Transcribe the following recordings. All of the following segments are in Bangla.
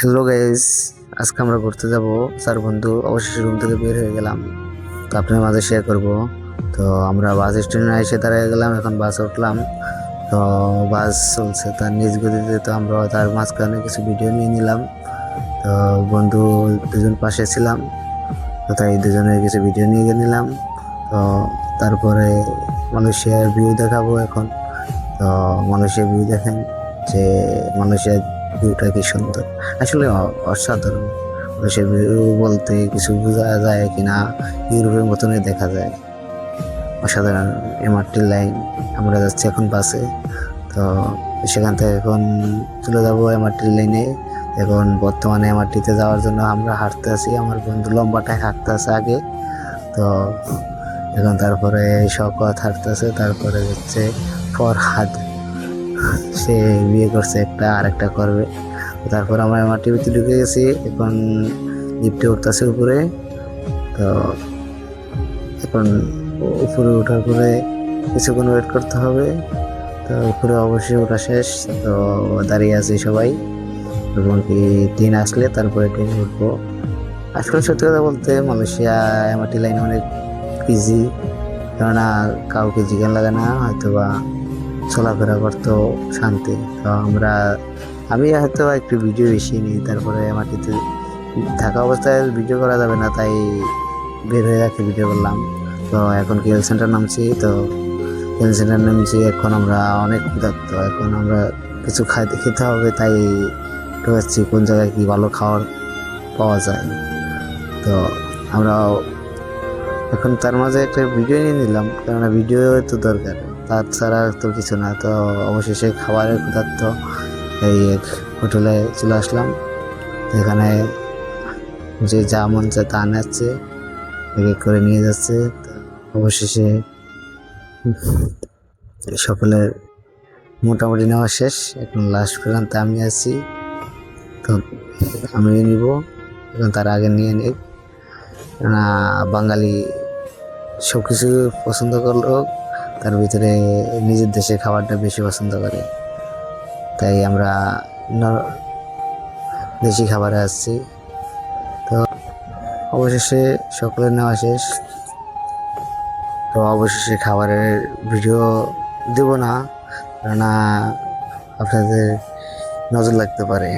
হ্যালো গাইস, আজকে আমরা ঘুরতে যাব। স্যার বন্ধু অবশেষে রুম থেকে বের হয়ে গেলাম, তো আপনার মাঝে শেয়ার করব। তো আমরা বাস স্ট্যান্ডে এসে দাঁড়িয়ে গেলাম, এখন বাস উঠলাম। তো বাস চলছে তার নিজ গতিতে, তো আমরা তার মাঝখানে কিছু ভিডিও নিয়ে নিলাম। তো বন্ধু দুজন পাশে ছিলাম, তো তাই দুজনের কিছু ভিডিও নিয়ে নিলাম। তো তারপরে মালয়েশিয়ার ভিউ দেখাবো এখন। তো মালয়েশিয়ার ভিউ দেখেন যে মালয়েশিয়ার ভিউটা কি সুন্দর, আসলে অসাধারণ। মালয়েশিয়ার ভিউ বলতে কিছু বোঝা যায় কিনা, ইউরোপের মতনই দেখা যায়, অসাধারণ। এমআরটি লাইন, আমরা যাচ্ছি এখন বাসে। তো সেখান থেকে এখন চলে যাবো এমআরটি লাইনে। এখন বর্তমানে এমআরটিতে যাওয়ার জন্য আমরা হাঁটতে আছি, আমার বন্ধু লম্বাটায় হাঁটতে আছে আগে। তো এখন তারপরে শওকত হাঁটতেছে, তারপরে হচ্ছে ফরহাদ, সে বিয়ে করছে একটা, আরেকটা করবে। তারপর আমরা আমার টিভিতে ঢুকে গেছি, এখন লিফটে উঠতেছে উপরে। তো এখন উপরে ওঠার পরে কিছুক্ষণ ওয়েট করতে হবে। তো উপরে অবশ্যই ওঠা শেষ, তো দাঁড়িয়ে আছি সবাই, এবং কি ট্রেন আসলে তারপরে ট্রেনে উঠবো। আসলে সত্যি কথা বলতে মালয়েশিয়া এমআরটি লাইন অনেক ইজি, কেননা কাউকে জিজ্ঞাসা লাগে না, হয়তো বা চলাফেরা করতেও শান্তি। তো আমি হয়তো একটু ভিডিও বেশি নিই, তারপরে মাটিতে থাকা অবস্থায় ভিডিও করা যাবে না, তাই বের হয়ে রাখি ভিডিও করলাম। তো এখন কেএল সেন্টার নামছি, তো কেএল সেন্টার নামছি। এখন আমরা অনেক ক্ষুধার্ত, এখন আমরা কিছু খেতে হবে, তাই ঢুকাচ্ছি কোন জায়গায় কি ভালো খাওয়ার পাওয়া যায়। তো আমরা এখন তার মাঝে একটা ভিডিও নিয়ে নিলাম, কেননা ভিডিও তো দরকার, তাছাড়া তো কিছু না। তো অবশেষে খাবারের ক্ষুধার্ত এই এক হোটেলে চলে আসলাম। এখানে যে যা মন চায় তা আনাচ্ছে, এক এক করে নিয়ে যাচ্ছে। তো অবশেষে সকলের মোটামুটি নেওয়া শেষ, এখন লাস্ট প্রান্তে আমি আছি। তো আমি নিব, এখন তার আগে নিয়ে নিই, কেননা বাঙালি সব কিছু পছন্দ করলেও তার ভিতরে নিজের দেশের খাবারটা বেশি পছন্দ করে, তাই আমরা দেশি খাবারে আসছি। তো অবশেষে সকলের নেওয়া শেষ। তো অবশেষে খাবারের ভিডিও দেব না, কেননা আপনাদের নজর লাগতে পারে,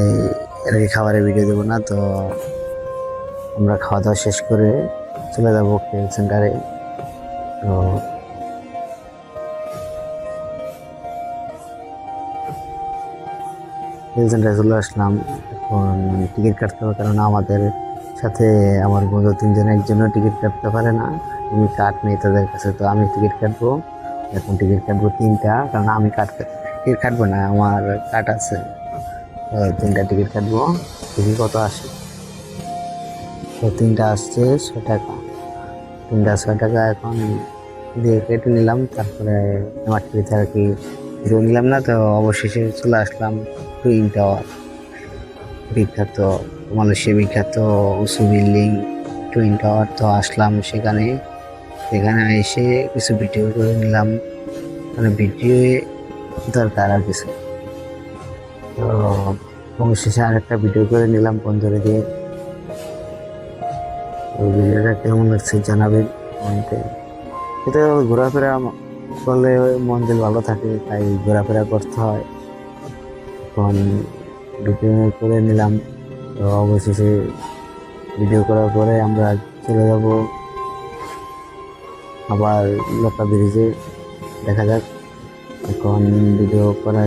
এই আর কি খাবারের ভিডিও দেবো না। তো আমরা খাওয়া দাওয়া শেষ করে চলে যাবো কেএল সেন্টারে। তো কেএল সেন্টারে চলে আসলাম, এখন টিকিট কাটতে হবে, কারণ আমাদের সাথে আমার বন্ধু তিনজন, একজনও টিকিট কাটতে পারে না, আমি কার্ড নেই তাদের কাছে। তো আমি টিকিট কাটবো, এখন টিকিট কাটবো 3টা, কারণ আমি টিকিট কাটবো না, আমার কার্ড আছে। 3টা টিকিট কাটবো, টিকিট কত আসে। তো 3টা আসছে 6 টাকা, 3টা 6 টাকা এখন দিয়ে কেটে নিলাম। তারপরে আমার টিভিতে আর কি ভিডিও নিলাম না। তো অবশেষে চলে আসলাম টুইন টাওয়ার, বিখ্যাত মালয়েশিয়া বিখ্যাত উঁচু বিল্ডিং টুইন টাওয়ার। তো আসলাম সেখানে এসে কিছু ভিডিও করে নিলাম, মানে ভিডিও দরকার আর কিছু। তো অবশেষে আরেকটা ভিডিও করে নিলাম বন্ধুরে দিয়ে। ওই ভিডিওটা কেমন লাগছে জানাবেন কমেন্টে। এটা ঘোরাফেরা করলে মন দিল ভালো থাকে, তাই ঘোরাফেরা করতে হয়। এখন ভিডিও করে নিলাম। তো অবশেষে ভিডিও করার পরে আমরা চলে যাব আবার লতা ব্রিজে, দেখা যাক। এখন ভিডিও করা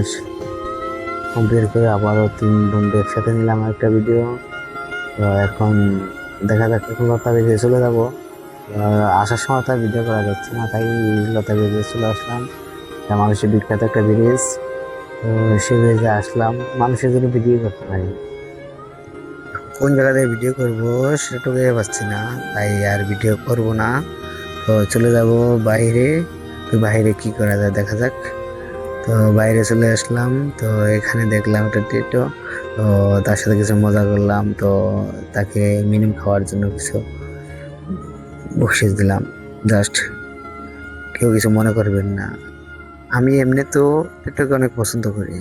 কমপ্লিট করে আবারও 3 বন্ধু একসাথে নিলাম একটা ভিডিও। তো এখন দেখা যাক, এখন লতা ব্রিজে চলে যাবো। আসার সময় তার ভিডিও করা যাচ্ছে না, তাই লতা ব্রিজে চলে আসলাম। মানুষের বিখ্যাত একটা ব্রিজ, তো সে ব্রিজে আসলাম, মানুষের জন্য ভিডিও করতে পারি, কোন জায়গাতে ভিডিও করবো সেটা ভেবে পাচ্ছি না, তাই আর ভিডিও করব না। তো চলে যাব বাইরে, তো বাইরে কি করা যায় দেখা যাক। তো বাইরে চলে আসলাম, তো এখানে দেখলাম একটা টেটো, তো তার সাথে কিছু মজা করলাম। তো তাকে মিনিমাম খাওয়ার জন্য কিছু বকশিস দিলাম, জাস্ট কেউ কিছু মনে করবেন না। আমি এমনি তো টেটোকে অনেক পছন্দ করি।